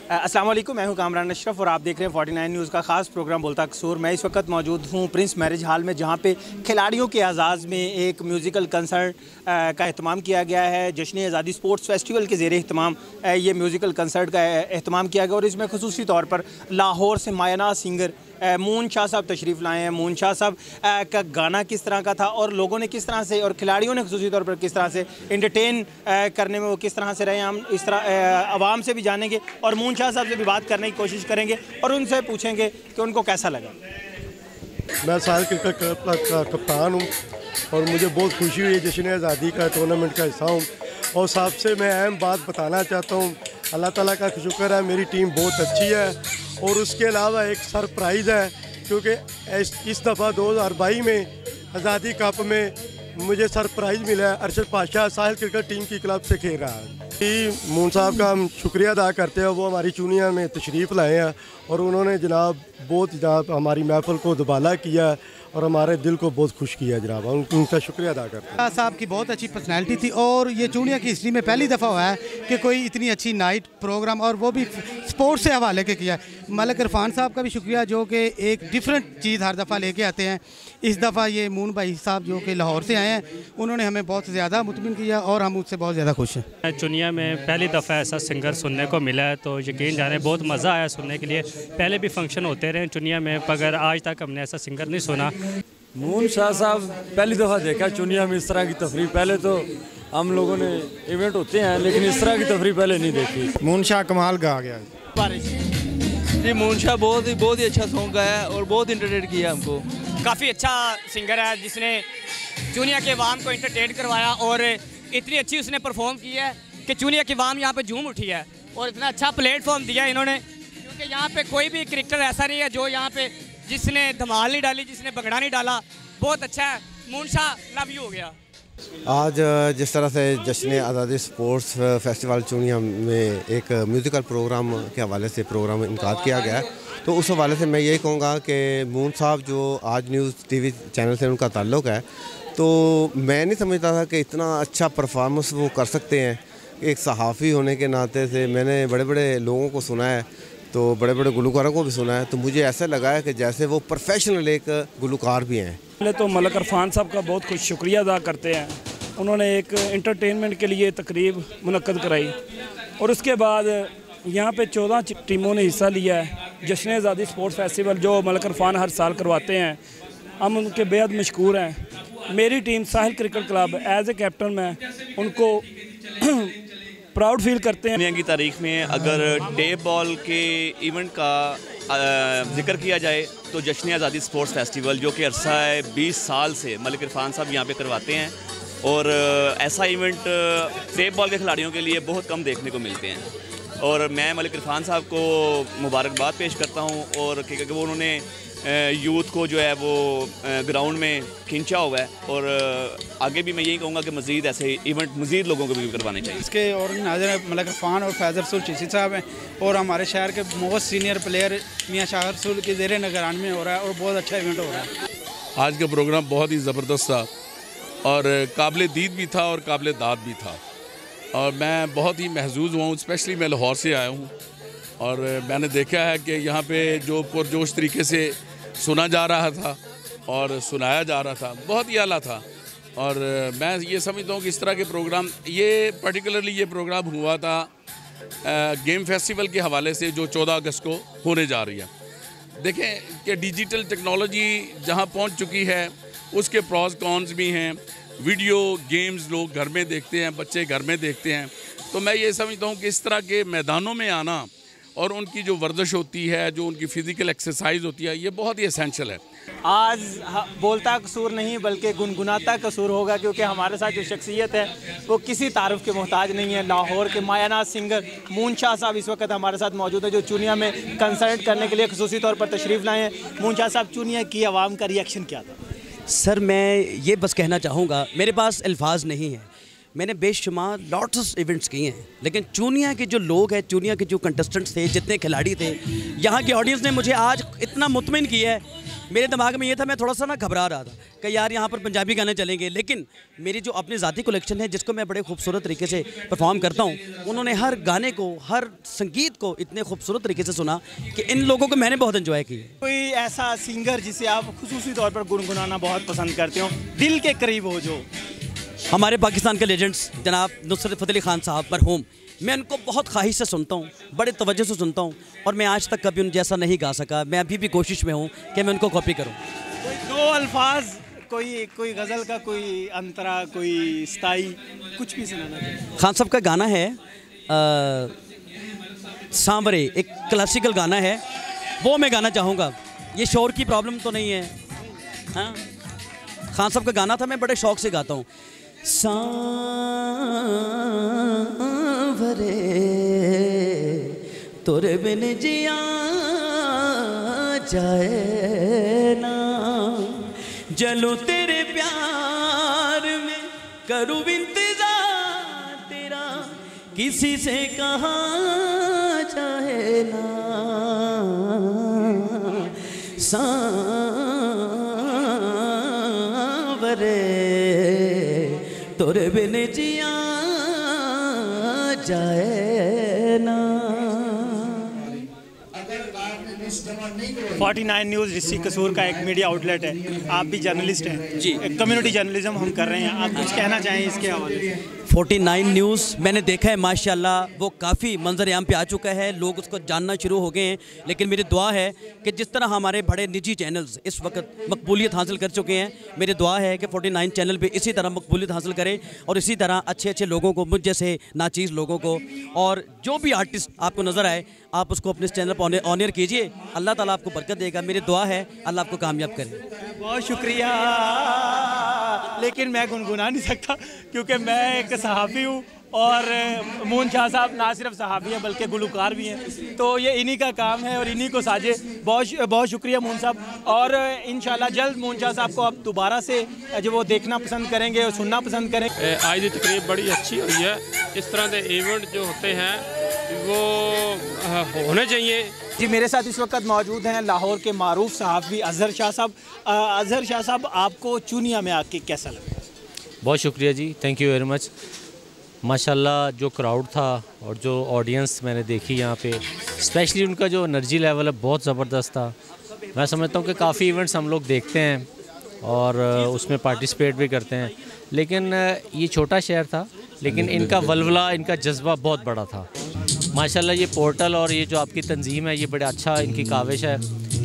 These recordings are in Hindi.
अस्सलाम वालेकुम, मैं हूं कामरान अशरफ और आप देख रहे हैं 49 न्यूज़ का ख़ास प्रोग्राम बोलता कसूर। मैं इस वक्त मौजूद हूं प्रिंस मैरिज हॉल में, जहां पे खिलाड़ियों के एजाज़ में एक म्यूज़िकल कंसर्ट का अहतमाम किया गया है। जश्न आज़ादी स्पोर्ट्स फेस्टिवल के ज़ेरे अहतमाम ये म्यूज़िकल कंसर्ट का अहतमाम किया गया और इसमें खुसूसी तौर पर लाहौर से मायनाज़ सिंगर मून शाह साहब तशरीफ़ लाए हैं। मून शाह साहब का गाना किस तरह का था और लोगों ने किस तरह से और खिलाड़ियों ने खुसूसी तौर पर किस तरह से एंटरटेन करने में वो किस तरह से रहे, हम इस तरह आवाम से भी जानेंगे और मून शाह साहब से भी बात करने की कोशिश करेंगे और उनसे पूछेंगे कि उनको कैसा लगा। मैं साहिल क्रिकेट क्लब का कप्तान हूँ और मुझे बहुत खुशी हुई है जश्न आज़ादी का टूर्नामेंट का हिस्सा हूँ। और सबसे मैं अहम बात बताना चाहता हूँ, अल्लाह ताला का शुक्र है मेरी टीम बहुत अच्छी है। और उसके अलावा एक सरप्राइज़ है क्योंकि इस दफ़ा 2022 में आज़ादी कप में मुझे सरप्राइज़ मिला है। अरशद पाशा साहिल क्रिकेट टीम की क्लब से खेल रहा है। मून साहब का हम शुक्रिया अदा करते हैं, वो हमारी चुनिया में तशरीफ़ लाए हैं और उन्होंने जनाब हमारी महफिल को दुबाला किया और हमारे दिल को बहुत खुश किया जनाब। उनका शुक्रिया अदा करते हैं। साहब की बहुत अच्छी पर्सनैलिटी थी और ये चूड़िया की हिस्ट्री में पहली दफ़ा हुआ है कि कोई इतनी अच्छी नाइट प्रोग्राम और वो भी स्पोर्ट्स से हवाले के किया है। मलिक इरफान साहब का भी शुक्रिया जो कि एक डिफरेंट चीज़ हर दफ़ा लेके आते हैं। इस दफ़ा ये मून भाई साहब जो कि लाहौर से आए हैं, उन्होंने हमें बहुत ज़्यादा मुतमिन किया और हम उससे बहुत ज़्यादा खुश हैं। चुनिया में पहली दफ़ा ऐसा सिंगर सुनने को मिला है तो यकीन जाने बहुत मज़ा आया सुनने के लिए। पहले भी फंक्शन होते रहे चुनिया में, मगर आज तक हमने ऐसा सिंगर नहीं सुना। मून शाह साहब पहली दफ़ा देखा चुनिया में इस तरह की तफरीह। पहले तो हम लोगों ने इवेंट होते हैं लेकिन इस तरह की तफरीह पहले नहीं देखी। मून शाह कमाल गा गया जी। मून शाह बहुत ही अच्छा सॉन्ग गाया है और बहुत इंटरटेन किया हमको। काफ़ी अच्छा सिंगर है जिसने चुनिया के अवाम को इंटरटेन करवाया और इतनी अच्छी उसने परफॉर्म की है कि चुनिया की अवाम यहाँ पे झूम उठी है और इतना अच्छा प्लेटफॉर्म दिया इन्होंने, क्योंकि यहाँ पे कोई भी क्रिकेटर ऐसा नहीं है जो यहाँ पे जिसने धमाल नहीं डाली, जिसने भगड़ा नहीं डाला। बहुत अच्छा है। मून शाह लव यू हो गया। आज जिस तरह से जश्न आज़ादी स्पोर्ट्स फेस्टिवल चुनिया में एक म्यूज़िकल प्रोग्राम के हवाले से प्रोग्राम इनकाद किया गया है, तो उस हवाले से मैं यही कहूँगा कि मून साहब जो आज न्यूज़ टीवी चैनल से उनका ताल्लुक़ है, तो मैं नहीं समझता था कि इतना अच्छा परफॉर्मेंस वो कर सकते हैं। एक सहाफ़ी होने के नाते से मैंने बड़े बड़े लोगों को सुना है, तो बड़े बड़े गुलकारों को भी सुना है, तो मुझे ऐसा लगा है कि जैसे वो प्रोफेशनल एक गुलकार भी हैं। पहले तो मलिक इरफान साहब का बहुत कुछ शुक्रिया अदा करते हैं। उन्होंने एक एंटरटेनमेंट के लिए तकरीब मुनक्कद कराई और उसके बाद यहाँ पे 14 टीमों ने हिस्सा लिया है जश्न आज़ादी स्पोर्ट्स फेस्टिवल जो मलिक इरफान हर साल करवाते हैं। हम उनके बेहद मशकूर हैं। मेरी team Sahil cricket club as a captain मैं उनको प्राउड फील करते हैं। दुनिया की तारीख में अगर टेप बॉल के इवेंट का जिक्र किया जाए तो जश्न आज़ादी स्पोर्ट्स फेस्टिवल जो कि अरसा है 20 साल से मलिक इरफान साहब यहाँ पे करवाते हैं और ऐसा इवेंट टेप बॉल के खिलाड़ियों के लिए बहुत कम देखने को मिलते हैं। और मैं मलिक इरफान साहब को मुबारकबाद पेश करता हूँ और क्योंकि वो उन्होंने यूथ को जो है वो ग्राउंड में खींचा हुआ है और आगे भी मैं यही कहूँगा कि मज़ीद ऐसे इवेंट मज़ीद लोगों को भी करवाने चाहिए। इसके ऑर्गेनाइजर मलिक इरफान और फैज़ल रसूल चीसी साहब हैं और हमारे शहर के मोस्ट सीनियर प्लेयर मियाँ शाह रसूल के ज़ेरे निगरानी में हो रहा है और बहुत अच्छा इवेंट हो रहा है। आज का प्रोग्राम बहुत ही ज़बरदस्त था और काबिल दीद भी था और काबिल दाद भी था और मैं बहुत ही महजूज़ हुआ हूँ। स्पेशली मैं लाहौर से आया हूँ और मैंने देखा है कि यहाँ पे जो पुरजोश तरीके से सुना जा रहा था और सुनाया जा रहा था, बहुत ही आला था। और मैं ये समझता हूँ कि इस तरह के प्रोग्राम ये प्रोग्राम हुआ था गेम फेस्टिवल के हवाले से जो 14 अगस्त को होने जा रही है। देखें कि डिजिटल टेक्नोलॉजी जहाँ पहुँच चुकी है उसके प्रॉस कॉन्स भी हैं। वीडियो गेम्स लोग घर में देखते हैं, बच्चे घर में देखते हैं, तो मैं ये समझता हूँ कि इस तरह के मैदानों में आना और उनकी जो वर्जिश होती है, जो उनकी फ़िज़िकल एक्सरसाइज होती है, ये बहुत ही एसेंशियल है। आज बोलता कसूर नहीं बल्कि गुनगुनाता कसूर होगा, क्योंकि हमारे साथ जो शख्सियत है वो किसी तारुफ के मोहताज नहीं है। लाहौर के मायनाज़ सिंगर मून शाह साहब इस वक्त हमारे साथ मौजूद है जो चुनिया में कंसर्ट करने के लिए खुसूसी तौर पर तशरीफ़ लाए हैं। मून शाह साहब, चुनिया की आवाम का रिएक्शन क्या था? सर मैं ये बस कहना चाहूँगा, मेरे पास अल्फाज नहीं है। मैंने बेशुमार लॉट्स इवेंट्स किए हैं, लेकिन चुनिया के जो लोग हैं, चुनिया के जो कंटेस्टेंट्स थे, जितने खिलाड़ी थे, यहाँ की ऑडियंस ने मुझे आज इतना मुतमिन किया है मेरे दिमाग में ये था, मैं थोड़ा सा ना घबरा रहा था कि यार यहाँ पर पंजाबी गाने चलेंगे, लेकिन मेरी जो अपनी ज़ाती कलेक्शन है जिसको मैं बड़े खूबसूरत तरीके से परफॉर्म करता हूँ, उन्होंने हर गाने को, हर संगीत को इतने खूबसूरत तरीके से सुना कि इन लोगों को मैंने बहुत एंजॉय किया। कोई ऐसा सिंगर जिसे आप खुसूसी तौर पर गुनगुनाना बहुत पसंद करते हो, दिल के करीब हो जो? हमारे पाकिस्तान के लेजेंड्स जनाब नुसरत फ़तेह अली खान साहब मरहूम, मैं उनको बहुत ख्वाहिश से सुनता हूँ, बड़े तवज्जो से सुनता हूँ, और मैं आज तक कभी उन जैसा नहीं गा सका। मैं अभी भी कोशिश में हूँ कि मैं उनको कॉपी करूँ। कोई दो अल्फाज, कोई गज़ल का, कोई अंतरा, कोई स्थाई, कुछ भी सुनाना चाहिए। खान साहब का गाना है सांवरे, एक क्लासिकल गाना है, वो मैं गाना चाहूँगा। ये शोर की प्रॉब्लम तो नहीं है? हाँ, खान साहब का गाना था, मैं बड़े शौक़ से गाता हूँ। सांवरे तोरे बिन जिया जाए ना, जलो तेरे प्यार में करूँ इंतजार तेरा, किसी से कहा जाए ना, सांवरे तोरे बिन जिया जाए ना। 49 न्यूज़ ऋषि कसूर का एक मीडिया आउटलेट है, आप भी जर्नलिस्ट हैं जी, कम्युनिटी जर्नलिज्म हम कर रहे हैं, आप कुछ कहना चाहें इसके हवाले से? 49 न्यूज़ मैंने देखा है, माशाल्लाह वो काफ़ी मंजर आम पे आ चुका है, लोग उसको जानना शुरू हो गए हैं। लेकिन मेरी दुआ है कि जिस तरह हमारे बड़े निजी चैनल्स इस वक्त मकबूलियत हासिल कर चुके हैं, मेरी दुआ है कि 49 चैनल भी इसी तरह मकबूलियत हासिल करें और इसी तरह अच्छे अच्छे लोगों को, मुझ जैसे नाचीज़ लोगों को, और जो भी आर्टिस्ट आपको नज़र आए आप उसको अपने चैनल पर ऑनर कीजिए। अल्लाह ताला आपको बरकत देगा, मेरी दुआ है अल्लाह आपको कामयाब करे। बहुत शुक्रिया, लेकिन मैं गुनगुना नहीं सकता क्योंकि मैं एक सहाफ़ी हूँ और मून शाह साहब ना सिर्फ सहाफ़ी हैं बल्कि गुलकार भी हैं, तो ये इन्हीं का काम है और इन्हीं को साजे। बहुत शुक्रिया मून साहब, और इंशाल्लाह जल्द मून शाह साहब को आप दोबारा से जो वो देखना पसंद करेंगे और सुनना पसंद करेंगे। आज की तकरीब बड़ी अच्छी हुई है, इस तरह के इवेंट जो होते हैं वो होने चाहिए। जी, मेरे साथ इस वक्त मौजूद हैं लाहौर के मारूफ सहाफ़ी अज़हर शाह साहब। अज़हर शाह साहब, आपको चूनिया में आके कैसा लगा? बहुत शुक्रिया जी, थैंक यू वेरी मच। माशाल्लाह जो क्राउड था और जो ऑडियंस मैंने देखी यहाँ पे, स्पेशली उनका जो एनर्जी लेवल है बहुत ज़बरदस्त था। मैं समझता हूँ कि काफ़ी इवेंट्स हम लोग देखते हैं और उसमें पार्टिसिपेट भी करते हैं, लेकिन ये छोटा शहर था, लेकिन इनका वलवला, इनका जज्बा बहुत बड़ा था। माशाल्लाह ये पोर्टल और ये जो आपकी तंजीम है, ये बड़ा अच्छा इनकी काविश है,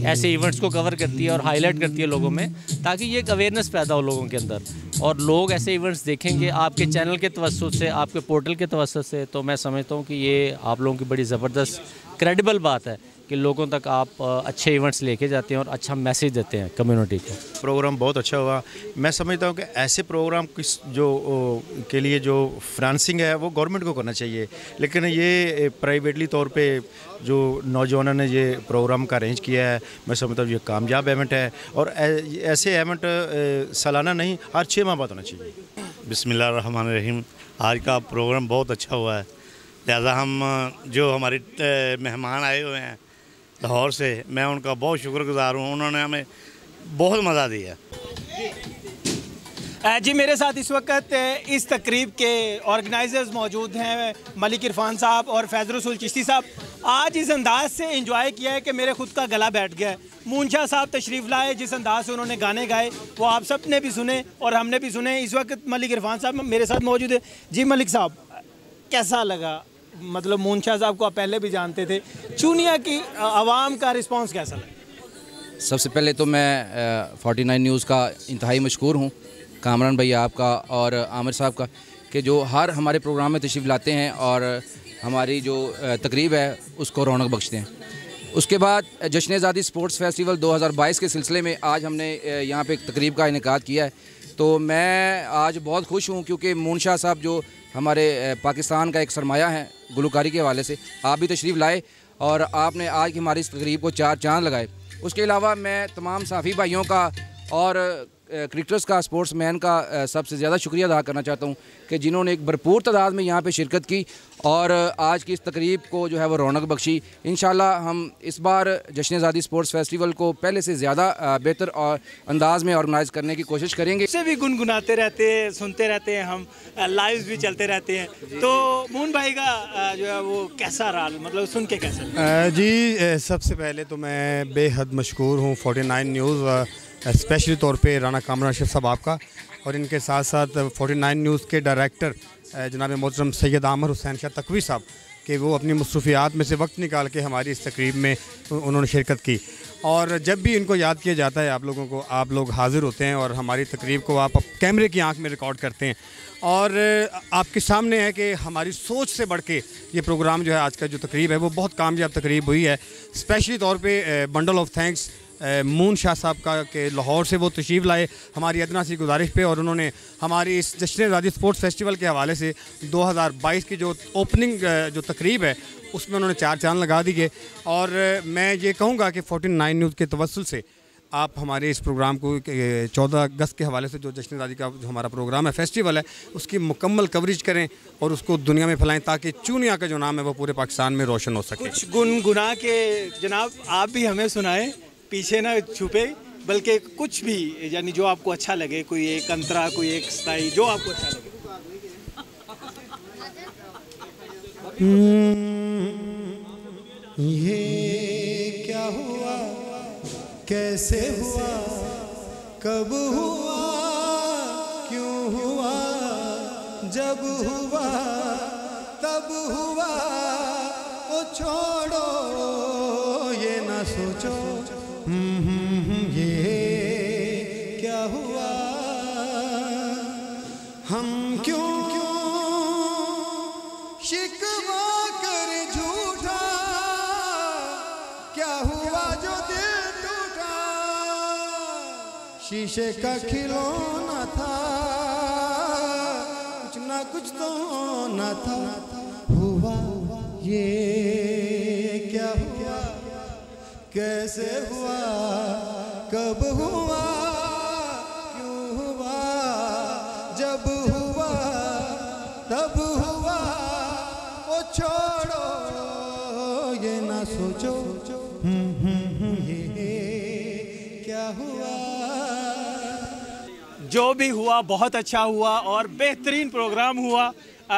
ऐसे इवेंट्स को कवर करती है और हाईलाइट करती है लोगों में, ताकि ये एक अवेयरनेस पैदा हो लोगों के अंदर, और लोग ऐसे इवेंट्स देखेंगे आपके चैनल के तवस्सुत से, आपके पोर्टल के तवस्सुत से। तो मैं समझता हूँ कि ये आप लोगों की बड़ी ज़बरदस्त क्रेडिबल बात है कि लोगों तक आप अच्छे इवेंट्स लेके जाते हैं और अच्छा मैसेज देते हैं कम्युनिटी को। प्रोग्राम बहुत अच्छा हुआ। मैं समझता हूँ कि ऐसे प्रोग्राम के लिए जो फाइनेंसिंग है वो गवर्नमेंट को करना चाहिए, लेकिन ये प्राइवेटली तौर पे जो नौजवानों ने ये प्रोग्राम का अरेंज किया है, मैं समझता हूँ ये कामयाब इवेंट है, और ऐसे इवेंट सालाना नहीं, हर 6 माह बाद होना चाहिए। बिस्मिल्लाहिर्रहमानिर्रहीम। आज का प्रोग्राम बहुत अच्छा हुआ है, लिहाजा हम जो हमारे मेहमान आए हुए हैं लाहौर से, मैं उनका बहुत शुक्रगुजार हूँ, उन्होंने हमें बहुत मज़ा दिया। जी, मेरे साथ इस वक्त इस तकरीब के ऑर्गेनाइजर्स मौजूद हैं, मलिक इरफान साहब और फैज़ रसूल चिश्ती साहब। आज इस अंदाज से एंजॉय किया है कि मेरे खुद का गला बैठ गया है। मूनशाह साहब तशरीफ़ लाए, जिस अंदाज से उन्होंने गाने गाए वो आप सब ने भी सुने और हमने भी सुने। इस वक्त मलिक इरफान साहब मेरे साथ मौजूद है। जी मलिक साहब, कैसा लगा? मतलब मूनशाह साहब को आप पहले भी जानते थे, चूनिया की आवाम का रिस्पांस कैसा लगा? सबसे पहले तो मैं 49 न्यूज़ का इंतहाई मशकूर हूँ, कामरान भैया आपका और आमिर साहब का, कि जो हर हमारे प्रोग्राम में तशरीफ़ लाते हैं और हमारी जो तकरीब है उसको रौनक बख्शते हैं। उसके बाद जश्न आज़ादी स्पोर्ट्स फेस्टिवल 2022 के सिलसिले में आज हमने यहाँ पे एक तकरीब का इनेकाद किया है, तो मैं आज बहुत खुश हूँ क्योंकि मूनशाह साहब जो हमारे पाकिस्तान का एक सरमाया है गुलकारी के हवाले से, आप भी तशरीफ़ लाए और आपने आज की हमारी इस तकरीब को 4 चांद लगाए। उसके अलावा मैं तमाम साफ़ी भाइयों का और क्रिकेटर्स का, स्पोर्ट्समैन का सबसे ज़्यादा शुक्रिया अदा करना चाहता हूँ कि जिन्होंने एक भरपूर तादाद में यहाँ पे शिरकत की और आज की इस तकरीब को जो है वो रौनक बख्शी। इंशाल्लाह हम इस बार जश्न आज़ादी स्पोर्ट्स फेस्टिवल को पहले से ज़्यादा बेहतर और अंदाज में ऑर्गेनाइज़ करने की कोशिश करेंगे। इससे भी गुनगुनाते रहते हैं, सुनते रहते हैं, हम लाइव भी चलते रहते हैं। तो मून भाई का जो है वो कैसा रहा, मतलब सुन के कैसा? जी सबसे पहले तो मैं बेहद मशकूर हूँ 49 न्यूज़, स्पेशली तौर पे राना कामरान अशरफ साहब आपका, और इनके साथ साथ 49 न्यूज़ के डायरेक्टर जनाब मोहतरम सैयद आमर हुसैन शाह तकवी साहब कि वो अपनी मसरूफियात में से वक्त निकाल के हमारी इस तकरीब में उन्होंने शिरकत की। और जब भी इनको याद किया जाता है आप लोगों को, आप लोग हाज़िर होते हैं और हमारी तकरीब को आप कैमरे की आंख में रिकॉर्ड करते हैं। और आपके सामने है कि हमारी सोच से बढ़ के ये प्रोग्राम जो है, आज का जो तकरीब है वो बहुत कामयाब तकरीब हुई है। स्पेशली तौर पे bundle of thanks moon Shah साहब का कि लाहौर से वो तशरीफ़ लाए हमारी अदना सी गुजारिश पे, और उन्होंने हमारी इस जश्न आज़ादी स्पोर्ट्स फेस्टिवल के हवाले से 2022 की जो ओपनिंग जो तकरीब है उसमें उन्होंने 4 चांद लगा दिए। और मैं ये कहूँगा कि 49 न्यूज़ के तवस्सुल से आप हमारे इस प्रोग्राम को 14 अगस्त के हवाले से जो जश्न आज़ादी का जो हमारा प्रोग्राम है, फेस्टिवल है, उसकी मुकम्मल कवरेज करें और उसको दुनिया में फैलाएं ताकि चूनिया का जो नाम है वो पूरे पाकिस्तान में रोशन हो सके। कुछ गुनगुना के जनाब आप भी हमें सुनाएं, पीछे ना छुपे, बल्कि कुछ भी, यानी जो आपको अच्छा लगे, कोई एक अंतरा, कोई एक स्थाई, जो आपको अच्छा लगे। ये क्या हुआ, कैसे हुआ, कब हुआ, क्यों हुआ, जब हुआ तब हुआ, ओ छोड़ो ये ना सोचो, ये क्या हुआ, हम क्यों शिकवा कर झूठा, क्या हुआ जो दिल टूटा, शीशे का खिलौना था, कुछ ना कुछ तो होना था, हुआ ये क्या हुआ, कैसे हुआ, कब हुआ, क्यों हुआ, जब हुआ तब हुआ, ओ छोड़ो ये ना सोचो, ये क्या हुआ। जो भी हुआ बहुत अच्छा हुआ और बेहतरीन प्रोग्राम हुआ।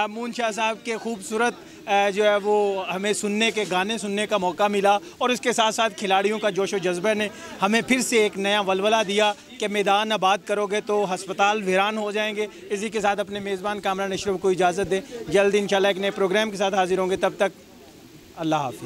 मून शाह साहब के खूबसूरत जो है वो हमें सुनने के गाने सुनने का मौका मिला, और इसके साथ साथ खिलाड़ियों का जोश व जज्बे ने हमें फिर से एक नया वलवला दिया कि मैदान आबाद करोगे तो अस्पताल वीरान हो जाएंगे। इसी के साथ अपने मेज़बान कामरान अशरफ को इजाज़त दें। जल्द इंशाल्लाह एक नए प्रोग्राम के साथ हाजिर होंगे, तब तक अल्लाह हाफ़िज़।